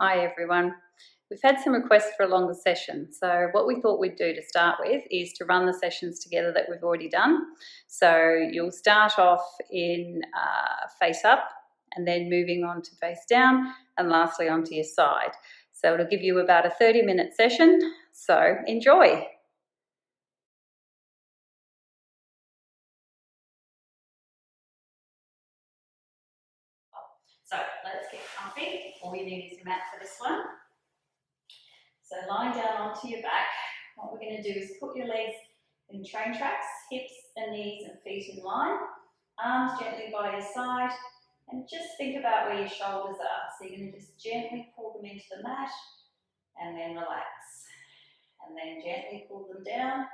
Hi everyone. We've had some requests for a longer session, so what we thought we'd do to start with is to run the sessions together that we've already done. So you'll start off in face up and then moving on to face down and lastly onto your side. So it'll give you about a 30-minute session, so enjoy. So let's get comfy. All you need is your mat for this one. So lying down onto your back, what we're going to do is put your legs in train tracks, hips and knees and feet in line, arms gently by your side, and just think about where your shoulders are. So you're going to just gently pull them into the mat and then relax. And then gently pull them down,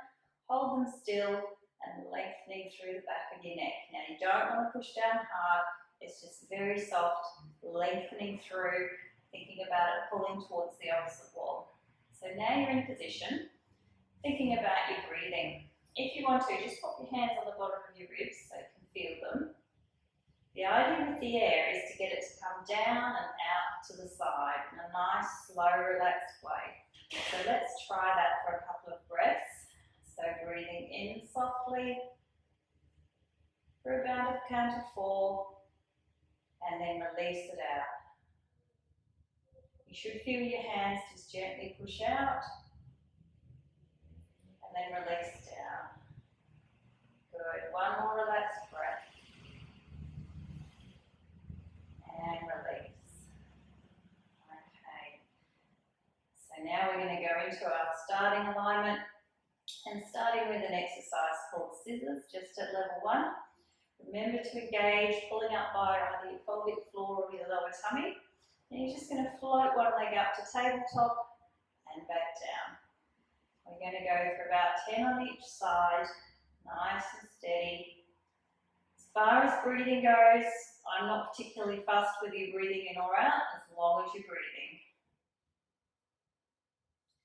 hold them still and lengthening through the back of your neck. Now you don't want to push down hard, it's just very soft, lengthening through, thinking about it pulling towards the opposite wall. So now you're in position, thinking about your breathing. If you want to, just pop your hands on the bottom of your ribs so you can feel them. The idea with the air is to get it to come down and out to the side in a nice, slow, relaxed way. So let's try that for a couple of breaths. So breathing in softly for about a count of 4 and then release it out. You should feel your hands just gently push out and then release down. Good. One more relaxed breath. And release. Okay. So now we're going to go into our starting alignment and starting with an exercise called scissors, just at level 1. Remember to engage, pulling up by either your pelvic floor or your lower tummy. And you're just going to float one leg up to tabletop and back down. We're going to go for about 10 on each side, nice and steady. As far as breathing goes, I'm not particularly fussed whether you're breathing in or out, as long as you're breathing.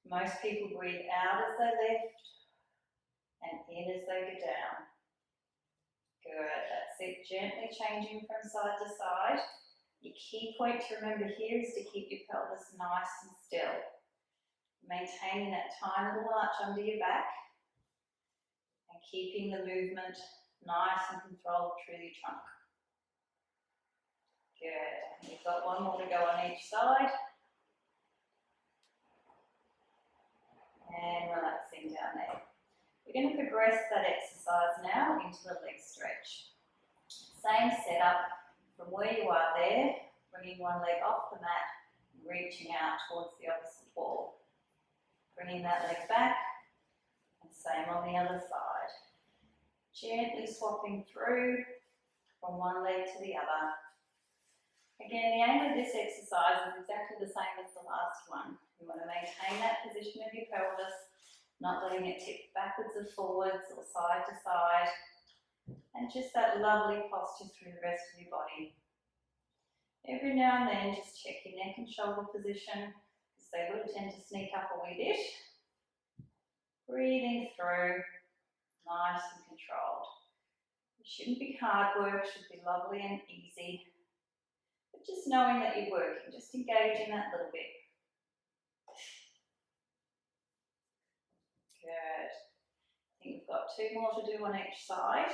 Most people breathe out as they lift and in as they go down. Good, that's it, gently changing from side to side. Your key point to remember here is to keep your pelvis nice and still. Maintaining that tiny little arch under your back and keeping the movement nice and controlled through your trunk. Good, you've got one more to go on each side. And relaxing down there. We're going to progress that exercise now into a leg stretch. Same setup from where you are there, bringing one leg off the mat, reaching out towards the opposite wall. Bringing that leg back, and same on the other side. Gently swapping through from one leg to the other. Again, the aim of this exercise is exactly the same as the last one. You want to maintain that position of your pelvis, not letting it tip backwards or forwards or side to side, and just that lovely posture through the rest of your body. Every now and then, just check your neck and shoulder position, because they will tend to sneak up a wee bit. Breathing through, nice and controlled. It shouldn't be hard work, it should be lovely and easy. But just knowing that you're working, just engaging that little bit. Good. I think we've got 2 more to do on each side.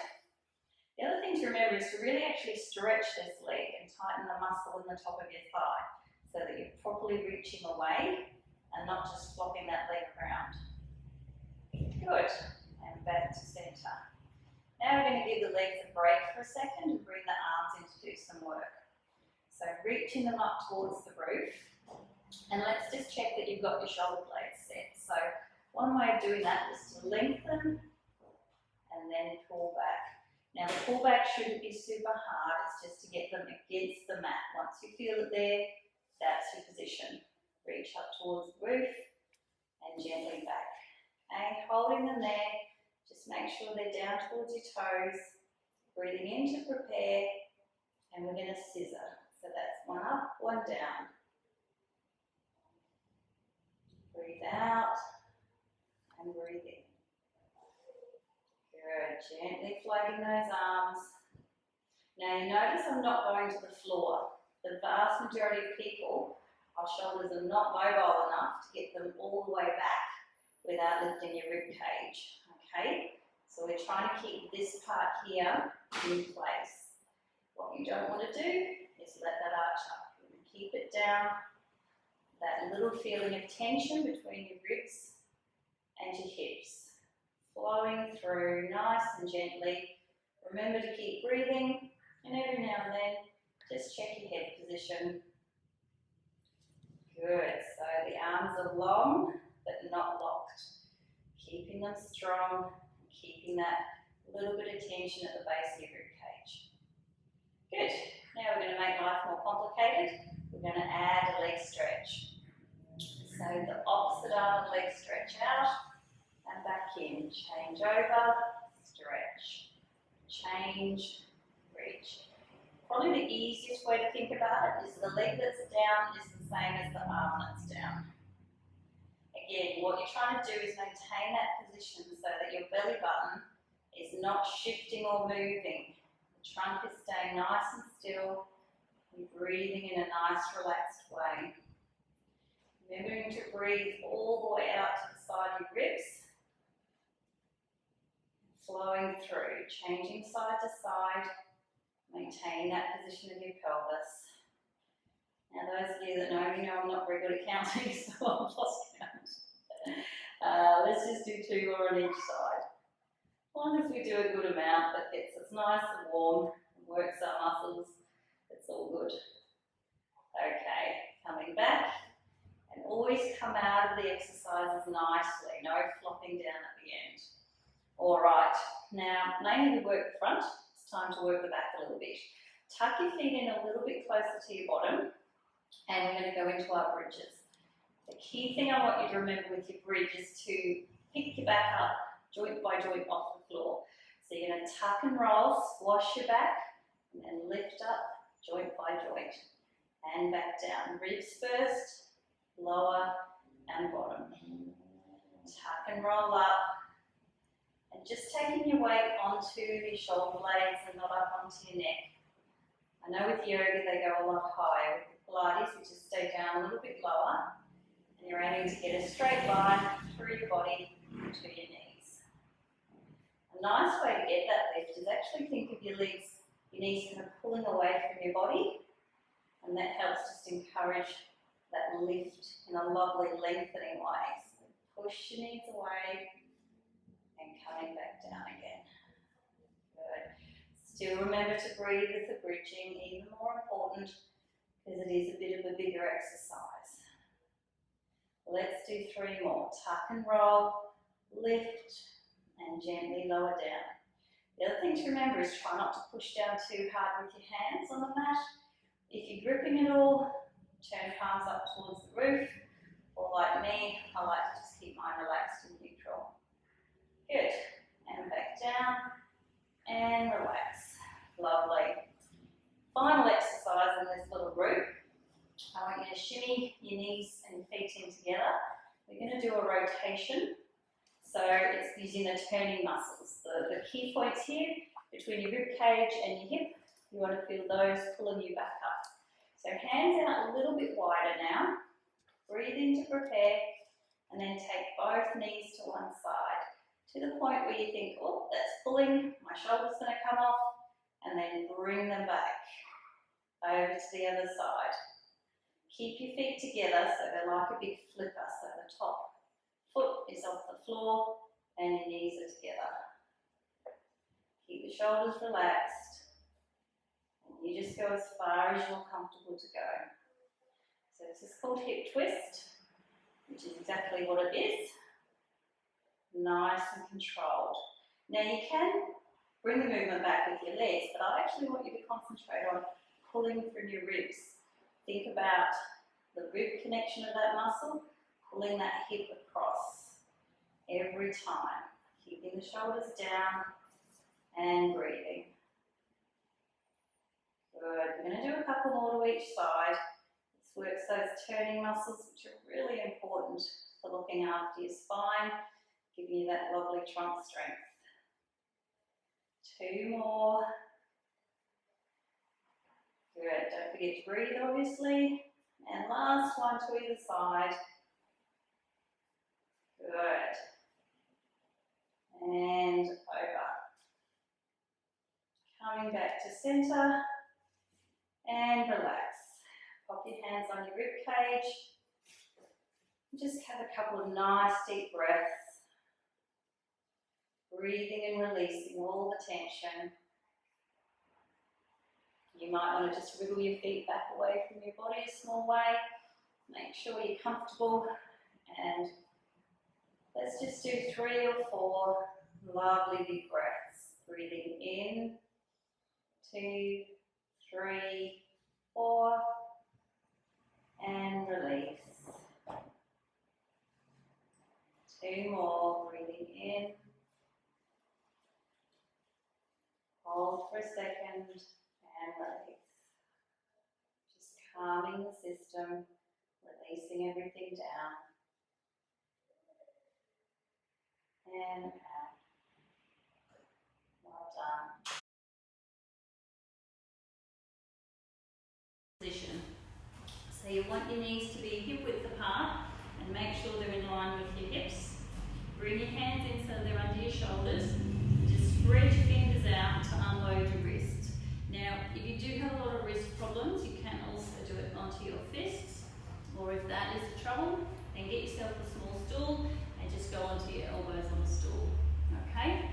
The other thing to remember is to really actually stretch this leg and tighten the muscle in the top of your thigh so that you're properly reaching away and not just flopping that leg around. Good. And back to centre. Now we're going to give the legs a break for a second and bring the arms in to do some work. So reaching them up towards the roof. And let's just check that you've got your shoulder blades set. So one way of doing that is to lengthen and then pull back. Now the pullback shouldn't be super hard, it's just to get them against the mat. Once you feel it there, that's your position. Reach up towards the roof and gently back. Okay, holding them there, just make sure they're down towards your toes. Breathing in to prepare, and we're going to scissor. So that's one up, one down. Breathe out and breathe in. Good, gently floating those arms. Now you notice I'm not going to the floor. The vast majority of people our shoulders are not mobile enough to get them all the way back without lifting your rib cage, okay? So we're trying to keep this part here in place. What you don't want to do is let that arch up. You're going to keep it down, that little feeling of tension between your ribs and your hips, flowing through nice and gently. Remember to keep breathing, and every now and then, just check your head position. Good, so the arms are long, but not locked. Keeping them strong, keeping that little bit of tension at the base of your rib cage. Good, now we're going to make life more complicated. We're going to add a leg stretch. So the opposite arm, leg stretch out, and back in. Change over, stretch, change, reach. Probably the easiest way to think about it is the leg that's down is the same as the arm that's down. Again, what you're trying to do is maintain that position so that your belly button is not shifting or moving. The trunk is staying nice and still. You're breathing in a nice, relaxed way. Remembering to breathe all the way out to the side of your ribs. Flowing through, changing side to side. Maintain that position of your pelvis. Now those of you that know me know I'm not very good at counting, so I've lost count. Let's just do 2 more on each side. As long as we do a good amount that gets us nice and warm and works our muscles, it's all good. Okay, coming back. And always come out of the exercises nicely, no flopping down at the end. All right, now mainly we work the front. Time to work the back a little bit. Tuck your feet in a little bit closer to your bottom, and we're going to go into our bridges. The key thing I want you to remember with your bridge is to pick your back up joint by joint off the floor. So you're going to tuck and roll, squash your back, and then lift up joint by joint, and back down. Ribs first, lower and bottom. Tuck and roll up. And just taking your weight onto your shoulder blades and not up onto your neck. I know with yoga they go a lot higher. With Pilates we just stay down a little bit lower. And you're aiming to get a straight line through your body to your knees. A nice way to get that lift is actually think of your legs, your knees kind of pulling away from your body. And that helps just encourage that lift in a lovely lengthening way. So push your knees away. And coming back down again. Good. Still remember to breathe with the bridging, even more important because it is a bit of a bigger exercise. Let's do 3 more. Tuck and roll, lift, and gently lower down. The other thing to remember is try not to push down too hard with your hands on the mat. If you're gripping it all, turn palms up towards the roof, or like me, I like to just keep mine relaxed and neutral. Good, and back down, and relax. Lovely. Final exercise in this little group. I want you to shimmy your knees and your feet in together. We're going to do a rotation. So it's using the turning muscles. The key points here, between your rib cage and your hip, you want to feel those pulling you back up. So hands out a little bit wider now. Breathe in to prepare, and then take both knees to one side. To the point where you think, oh, that's pulling, my shoulder's going to come off, and then bring them back over to the other side. Keep your feet together so they're like a big flipper, so the top foot is off the floor and your knees are together. Keep the shoulders relaxed, and you just go as far as you're comfortable to go. So this is called hip twist, which is exactly what it is. Nice and controlled. Now you can bring the movement back with your legs, but I actually want you to concentrate on pulling from your ribs. Think about the rib connection of that muscle, pulling that hip across every time. Keeping the shoulders down and breathing. Good. We're going to do a couple more to each side. This works those turning muscles, which are really important for looking after your spine, giving you that lovely trunk strength. 2 more. Good. Don't forget to breathe, obviously. And last last one to either side. Good. And over. Coming back to center and relax. Pop your hands on your rib cage. Just have a couple of nice deep breaths. Breathing and releasing all the tension. You might want to just wriggle your feet back away from your body a small way. Make sure you're comfortable. And let's just do 3 or 4 lovely deep breaths. Breathing in, 2, 3, 4, and release. 2 more, breathing in. Hold for a second and release. Just calming the system, releasing everything down. And out. Well done. Position. So you want your knees to be hip width apart and make sure they're in line with your hips. Bring your hands in so they're under your shoulders. Just spread your fingers out to unload your wrist. Now, if you do have a lot of wrist problems, you can also do it onto your fists, or if that is the trouble, then get yourself a small stool and just go onto your elbows on the stool. Okay?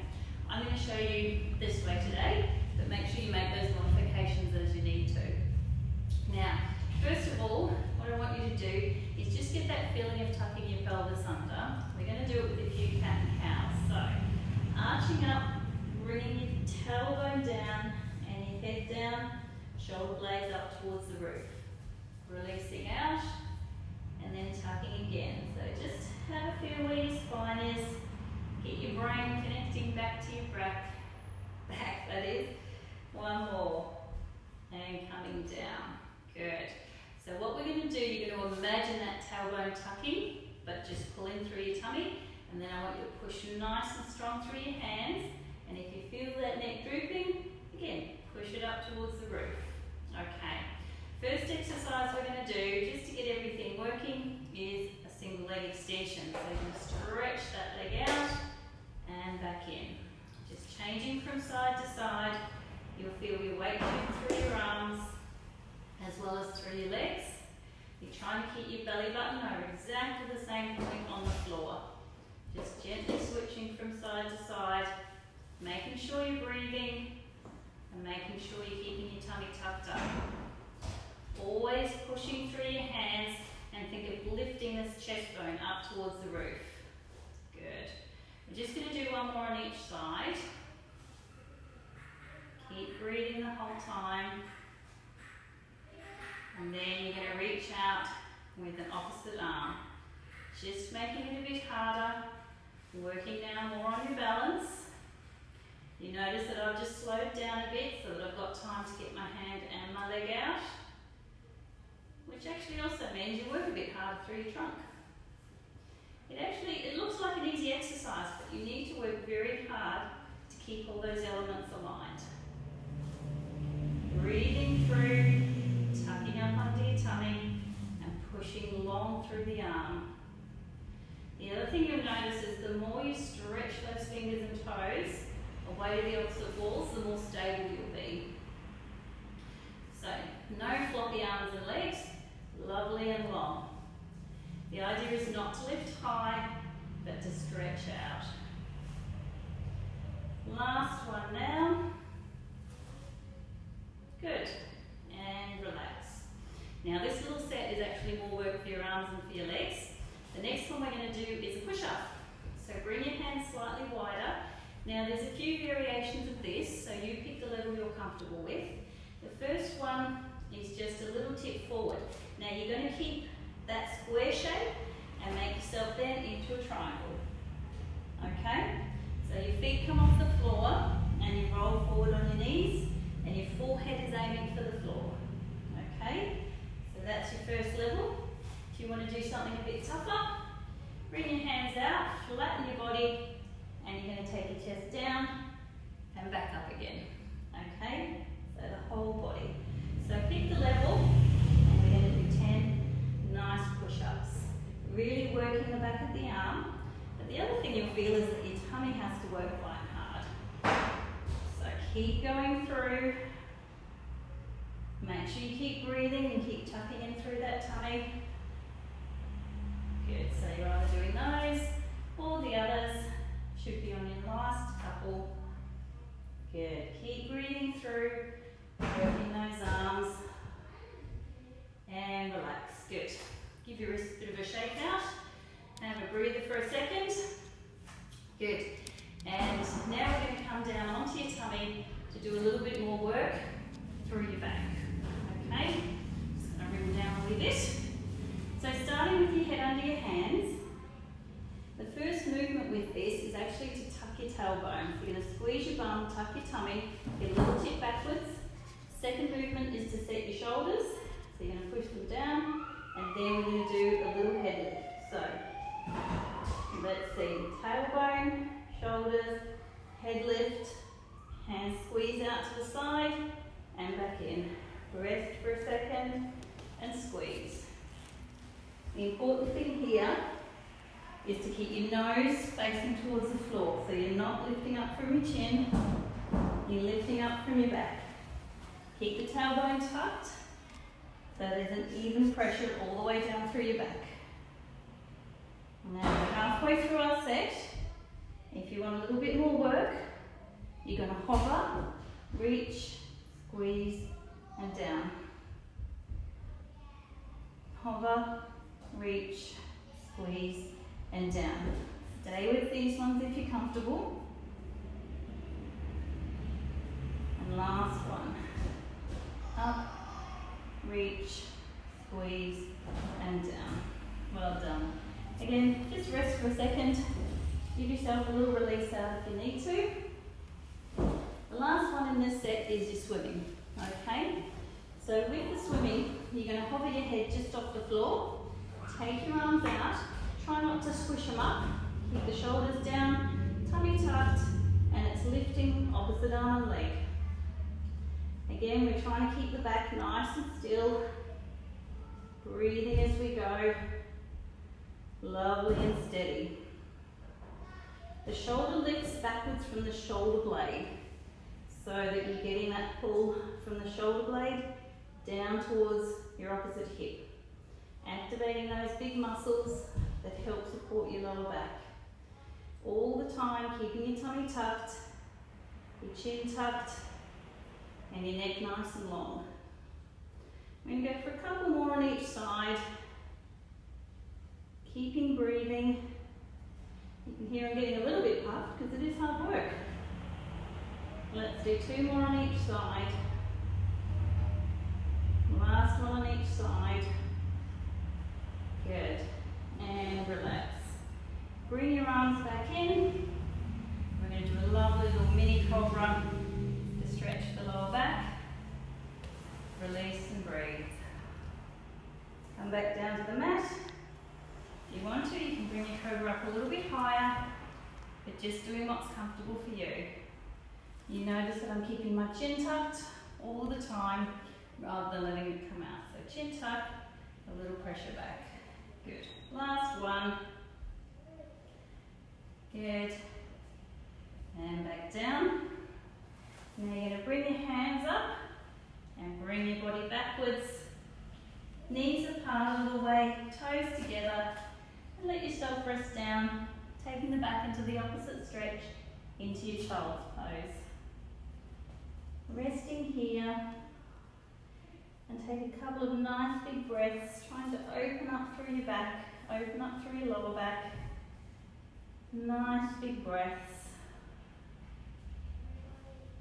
I'm going to show you this way today, but make sure you make those modifications as you need to. Now, first of all, what I want you to do is just get that feeling of tucking your pelvis under. We're going to do it with a few cat and cows. So, arching up, bringing your tailbone down and your head down, shoulder blades up towards the roof. Releasing out and then tucking again. So just have a feel where your spine is. Get your brain connecting back to your back that is. 1 more. And coming down. Good. So what we're going to do, you're going to imagine that tailbone tucking, but just pull in through your tummy, and then I want you to push nice and strong through your hands, and if you feel that neck drooping, again, push it up towards the roof. Okay. First exercise we're going to do, just to get everything working, is a single leg extension. So you're going to stretch that leg out and back in. Just changing from side to side. You'll feel your weight move through your arms as well as through your legs. You're trying to keep your belly button over exactly the same point on the floor. Just gently switching from side to side, making sure you're breathing and making sure you're keeping your tummy tucked up. Always pushing through your hands and think of lifting this chest bone up towards the roof. Good. We're just going to do 1 more on each side. Keep breathing the whole time. And then you're going to reach out with an opposite arm. Just making it a bit harder. Working now more on your balance. You notice that I've just slowed down a bit so that I've got time to get my hand and my leg out. Which actually also means you work a bit harder through your trunk. It looks like an easy exercise, but you need to work very hard to keep all those elements aligned. Breathing through, tucking up under your tummy, and pushing long through the arm. The other thing you'll notice is the more you stretch those fingers and toes away to the opposite walls, the more stable you'll be. So, no floppy arms and legs, lovely and long. The idea is not to lift high, but to stretch out. Last one now. Good. And relax. Now this little set is actually more work for your arms and for your legs. The next one we're going to do is a push-up. So bring your hands slightly wider. Now there's a few variations of this, so you pick the level you're comfortable with. The first one is just a little tip forward. Now you're going to keep that square shape and make yourself then into a triangle. Okay? So your feet come off the floor and you roll forward on your knees and your forehead is aiming for the floor. Okay? So that's your first level. If you want to do something a bit tougher, bring your hands out, flatten your body, and you're going to take your chest down and back up again. Okay? So the whole body. So pick the level, and we're going to do 10 nice the other thing you'll feel is that your tummy has to work quite hard. So keep going through. Make sure you keep breathing and keep tucking in through that tummy. Good, so you're either doing those or the others. Should be on your last couple. Good, keep breathing through, working those arms. And relax, good. Give your wrist a bit of a shake out. Have a breather for a second. Good. And now we're going to come down onto your tummy to do a little bit more work through your back. Okay? Just going to wriggle down a little bit. So starting with your head under your hands, the first movement with this is actually to tuck your tailbone. You're going to squeeze your bum, tuck your tummy, get a little tip backwards. Second movement is to set your shoulders. So you're going to push them down, and then we're going to do a little head lift. So let's see, tailbone, shoulders, head lift, hands squeeze out to the side and back in. Rest for a second and squeeze. The important thing here is to keep your nose facing towards the floor. So you're not lifting up from your chin, you're lifting up from your back. Keep the tailbone tucked so there's an even pressure all the way down through your back. Now we're halfway through our set. If you want a little bit more work, you're going to hover, reach, squeeze and down. Hover, reach, squeeze and down. Stay with these ones if you're comfortable. And last one. Up, reach, squeeze and down. Well done. Again, just rest for a second. Give yourself a little release out if you need to. The last one in this set is your swimming. Okay? So with the swimming, you're going to hover your head just off the floor. Take your arms out. Try not to squish them up. Keep the shoulders down, tummy tucked, and it's lifting opposite arm and leg. Again, we're trying to keep the back nice and still. Breathing as we go. Lovely and steady. The shoulder lifts backwards from the shoulder blade so that you're getting that pull from the shoulder blade down towards your opposite hip. Activating those big muscles that help support your lower back. All the time keeping your tummy tucked, your chin tucked, and your neck nice and long. We're going to go for a couple more on each side. Keeping breathing. You can hear I'm getting a little bit puffed because it is hard work. Let's do 2 more on each side. Last one on each side. Good. And relax. Bring your arms back in. We're going to do a lovely little mini cobra to stretch the lower back. Release and breathe. Come back down to the mat. If you want to, you can bring your cobra up a little bit higher, but just doing what's comfortable for you. You notice that I'm keeping my chin tucked all the time rather than letting it come out. So chin tuck, a little pressure back. Good. Last one. Good. And back down. Now you're going to bring your hands up and bring your body backwards. Knees apart a little way, toes together. And let yourself rest down, taking the back into the opposite stretch into your child's pose. Resting here and take a couple of nice big breaths, trying to open up through your back, open up through your lower back. Nice big breaths.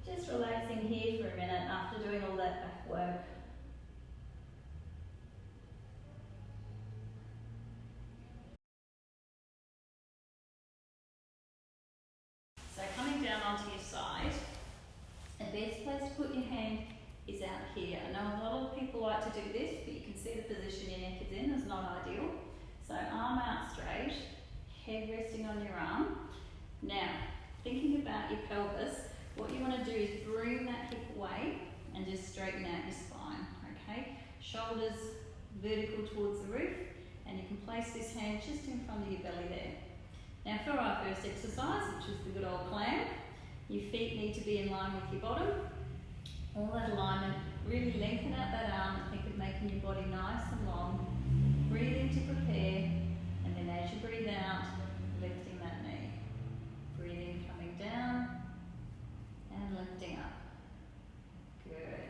Just relaxing here for a minute after doing all that back work. So coming down onto your side, the best place to put your hand is out here. I know a lot of people like to do this, but you can see the position your neck is in is not ideal. So arm out straight, head resting on your arm. Now, thinking about your pelvis, what you want to do is bring that hip away and just straighten out your spine, okay? Shoulders vertical towards the roof, and you can place this hand just in front of your belly there. Now for our first exercise, which is the good old plank, your feet need to be in line with your bottom. All that alignment, really lengthen out that arm and think of making your body nice and long. Breathe in to prepare, and then as you breathe out, lifting that knee. Breathe in, coming down, and lifting up. Good.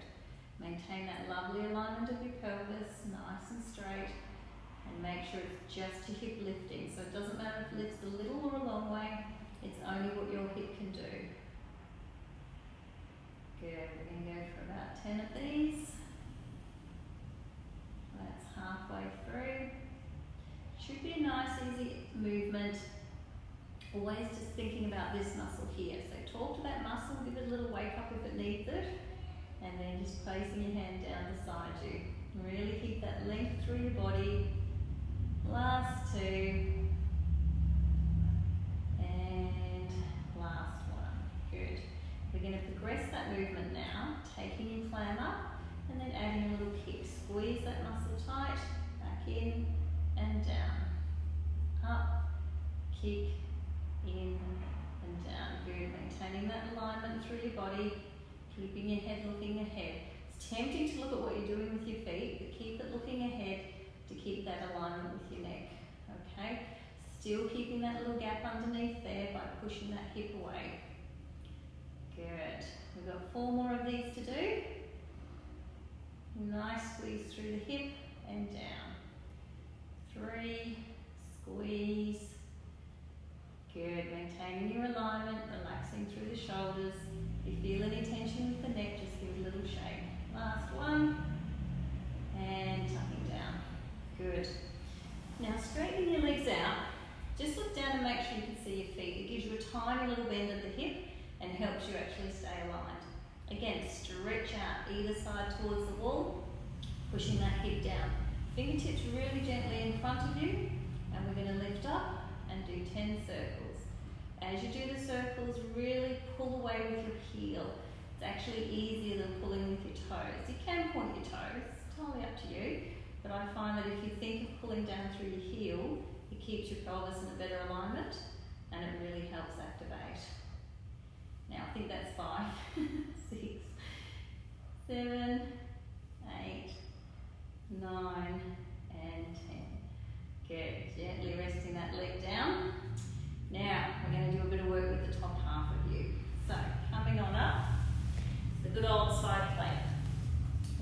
Maintain that lovely alignment of your pelvis, nice and straight, and make sure it's just your hip lifting. So it doesn't matter if it lifts a little or a long way, it's only what your hip can do. Good, we're going to go for about 10 of these. That's halfway through. Should be a nice easy movement. Always just thinking about this muscle here. So talk to that muscle, give it a little wake up if it needs it. And then just placing your hand down beside you. Really keep that length through your body. Last two. And last one. Good. We're going to progress that movement now, taking your clam up and then adding a little kick. Squeeze that muscle tight, back in and down. Up, kick, in and down. Good. Maintaining that alignment through your body, keeping your head looking ahead. It's tempting to look at what you're doing with your feet, but keep it looking ahead to keep that alignment with your neck. Okay? Still keeping that little gap underneath there by pushing that hip away. Good. We've got 4 more of these to do. Nice squeeze through the hip and down. 3, squeeze. Good. Maintaining your alignment, relaxing through the shoulders. If you feel any tension with the neck, just give it a little shake. Last one. And tucking down. Good. Now straightening your legs out. Just look down and make sure you can see your feet. It gives you a tiny little bend at the hip and helps you actually stay aligned. Again, stretch out either side towards the wall, pushing that hip down. Fingertips really gently in front of you, and we're going to lift up and do 10 circles. As you do the circles, really pull away with your heel. It's actually easier than pulling with your toes. You can point your toes, it's totally up to you, but I find that if you think of pulling down through your heel, it keeps your pelvis in a better alignment, and it really helps activate. Now I think that's 5, 6, 7, 8, 9, and 10. Good. Gently resting that leg down. Now we're going to do a bit of work with the top half of you. So coming on up, the good old side plank.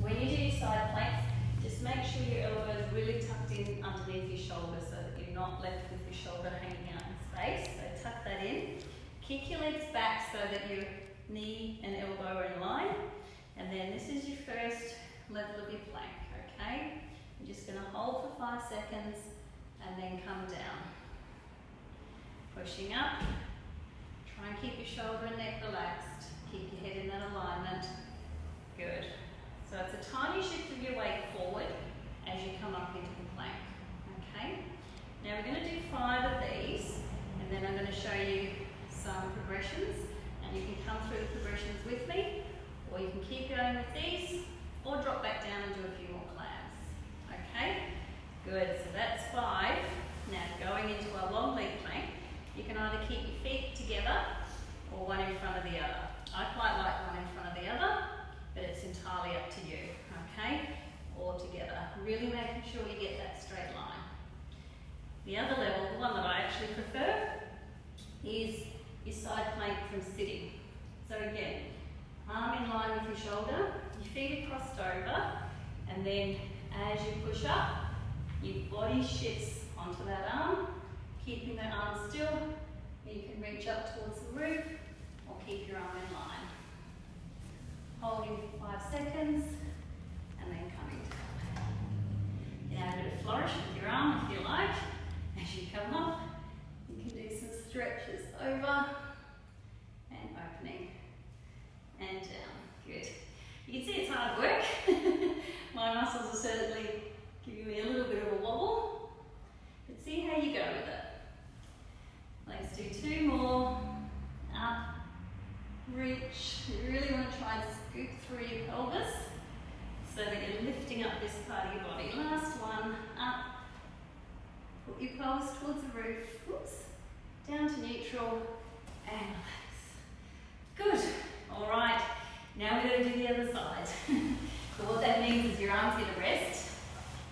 When you do your side planks, just make sure your elbow is really tucked in underneath your shoulder so that you're not left with your shoulder hanging out in space. So tuck that in. Kick your legs back so that your knee and elbow are in line. And then this is your first level of your plank, okay? You're just going to hold for 5 seconds and then come down. Pushing up. Try and keep your shoulder and neck relaxed. Keep your head in that alignment. Good. So it's a tiny shift of your weight forward as you come up into the plank, okay? Now we're going to do 5 of these, and then I'm going to show you some progressions, and you can come through the progressions with me, or you can keep going with these, or drop back down and do a few more clams. Okay? Good, so that's 5. Now going into our long leg plank, you can either keep your feet together or one in front of the other. I quite like one in front of the other, but it's entirely up to you. Okay? Or together. Really making sure you get that straight line. The other level, the one that I actually prefer, is your side plank from sitting. So again, arm in line with your shoulder, your feet are crossed over, and then as you push up, your body shifts onto that arm, keeping that arm still. You can reach up towards the roof, or keep your arm in line. Holding for 5 seconds, and then coming down. You can add a bit of flourish with your arm if you like. As you come up, you can do some stretches over and opening and down. Good. You can see it's hard work. My muscles are certainly giving me a little bit of a wobble, but see how you go with it. Let's do 2 more. Up, reach. You really want to try and scoop through your pelvis so that you're lifting up this part of your body. Last one. Up. Put your pelvis towards the roof. Oops. down to neutral, and relax. Good. All right, now we're going to do the other side. So what that means is your arms get a rest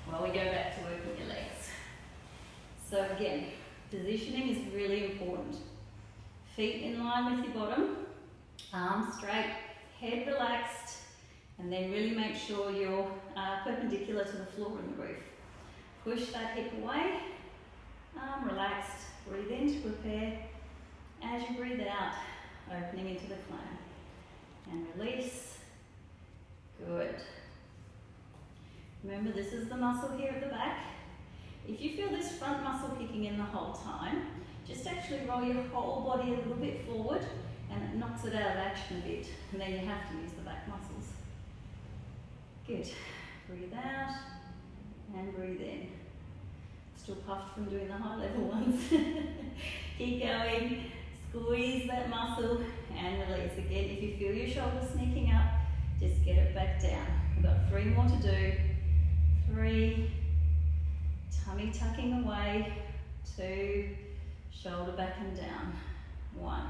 while we go back to working your legs. So again, positioning is really important. Feet in line with your bottom, arms straight, head relaxed, and then really make sure you're perpendicular to the floor and the roof. Push that hip away, arm relaxed, breathe in to prepare. As you breathe out, opening into the clam. And release. Good. Remember, this is the muscle here at the back. If you feel this front muscle kicking in the whole time, just actually roll your whole body a little bit forward and it knocks it out of action a bit. And then you have to use the back muscles. Good. Breathe out and breathe in. Still puffed from doing the high level ones. Keep going. Squeeze that muscle and release. Again, if you feel your shoulders sneaking up, just get it back down. We've got 3 more to do. 3, tummy tucking away. 2, shoulder back and down. 1.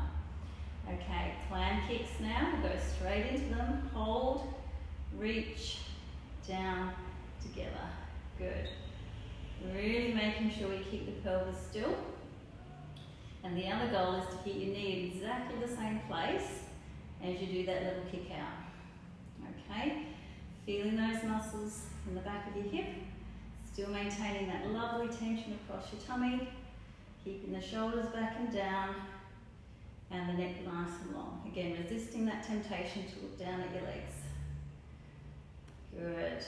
Okay, clam kicks now. We'll go straight into them. Hold, reach, down, together. Good. Really making sure we keep the pelvis still. And the other goal is to keep your knee in exactly the same place as you do that little kick out. Okay? Feeling those muscles in the back of your hip. Still maintaining that lovely tension across your tummy. Keeping the shoulders back and down. And the neck nice and long. Again, resisting that temptation to look down at your legs. Good.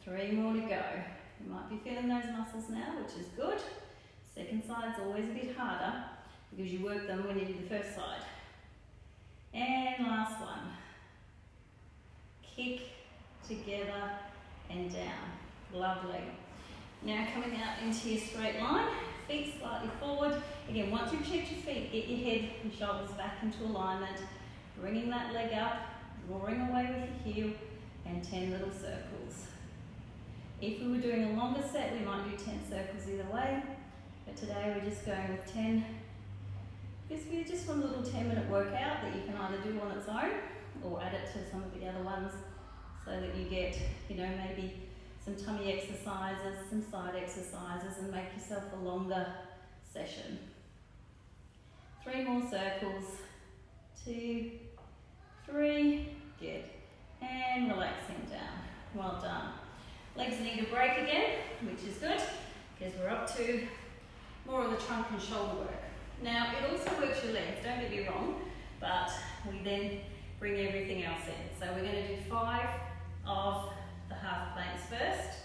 3 more to go. You might be feeling those muscles now, which is good. Second side's always a bit harder because you work them when you do the first side. And last one. Kick together and down. Lovely. Now coming out into your straight line, feet slightly forward. Again, once you've checked your feet, get your head and shoulders back into alignment, bringing that leg up, drawing away with your heel, and 10 little circles. If we were doing a longer set, we might do 10 circles either way. But today we're just going with 10. This is just one little 10-minute workout that you can either do on its own or add it to some of the other ones so that you get, maybe some tummy exercises, some side exercises, and make yourself a longer session. 3 more circles. 2, 3, good. And relaxing down. Well done. Legs need a break again, which is good because we're up to more of the trunk and shoulder work. Now, it also works your legs, don't get me wrong, but we then bring everything else in. So we're going to do 5 of the half planks first.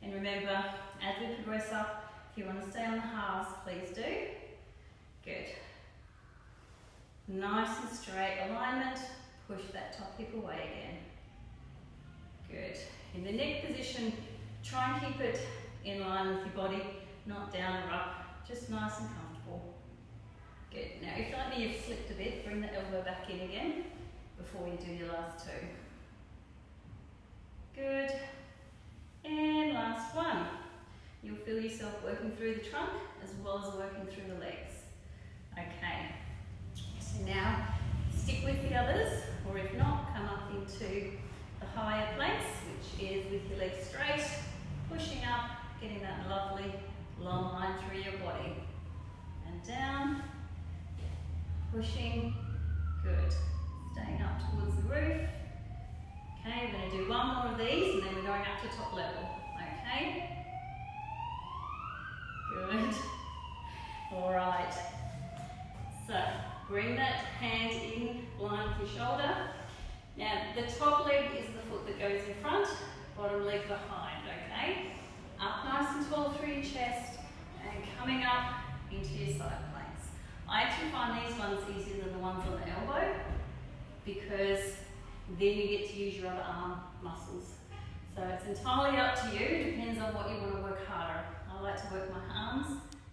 And remember, as we progress up, if you want to stay on the halves, please do. Good. Nice and straight alignment. Push that top hip away again. Good. In the neck position, try and keep it in line with your body, not down or up. Just nice and comfortable. Good. Now, if like me, you've slipped a bit, bring the elbow back in again before you do your last 2. Good. And last one. You'll feel yourself working through the trunk as well as working through the legs. Okay. So now, stick with the others, or if not, come up into the higher planks, which is with your legs straight, pushing up, getting that lovely long line through your body. And down, pushing, good. Staying up towards the roof. Okay, we're going to do 1 more of these and then we're going up to top level. Okay? Good. Alright. So, bring that hand in line with your shoulder. Now, the top leg is the foot that goes in front, bottom leg behind, okay? Up nice and tall through your chest and coming up into your side planks. I actually find these ones easier than the ones on the elbow because then you get to use your other arm muscles. So it's entirely up to you, depends on what you want to work harder. I like to work my arms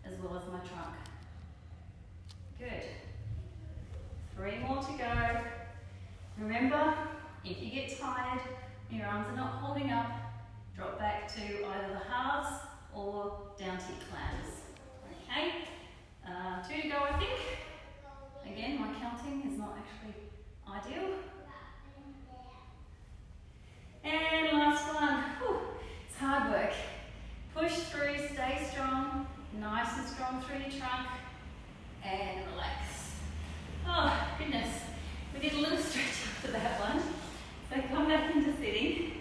as well as my trunk. Good. 3 more to go. Remember, if you get tired, your arms are not holding up, drop back to either the halves or down to your clams. Okay, 2 to go I think. Again, my counting is not actually ideal. And last one. Whew, it's hard work. Push through, stay strong, nice and strong through your trunk, and relax. Oh, goodness. We did a little stretch after that one. So come back into sitting.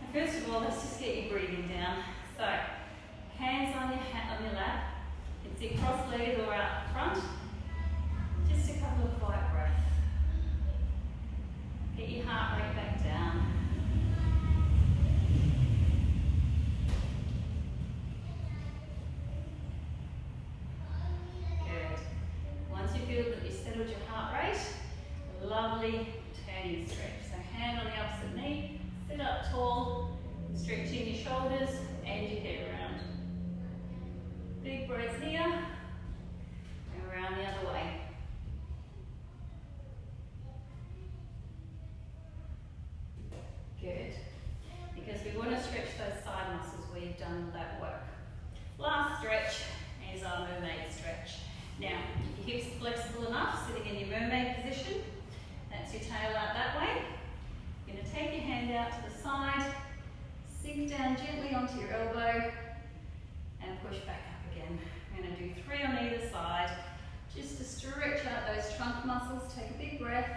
And first of all, let's just get your breathing down. So, hands on your lap. You can sit cross-legged or out front. Just a couple of quiet breaths. Get your heart rate back down. Good. Once you feel that you've settled your heart rate, lovely turning stretch. So hand on the opposite knee, sit up tall, stretching your shoulders and your head around. Big breath here, and around the other way. Good. Because we want to stretch those side muscles where you've done that work. Last stretch is our mermaid stretch. Now, if your hips are flexible enough, sitting in your mermaid position, that's your tail out that way. You're going to take your hand out to the side, sink down gently onto your elbow, and push back up again. We're going to do 3 on either side, just to stretch out those trunk muscles. Take a big breath.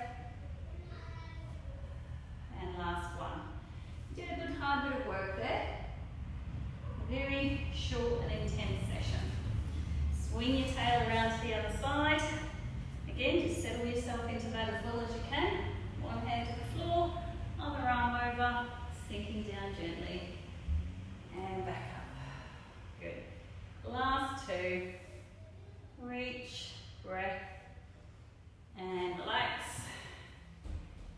And last one. You did a good hard bit of work there. A very short and intense session. Swing your tail around to the other side. Again, just settle yourself into that as well as you can. One hand to the floor, other arm over, sinking down gently. And back up. Good. Last 2. Reach, breath, and relax.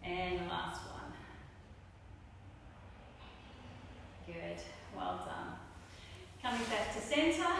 And the last one. Good, well done. Coming back to centre,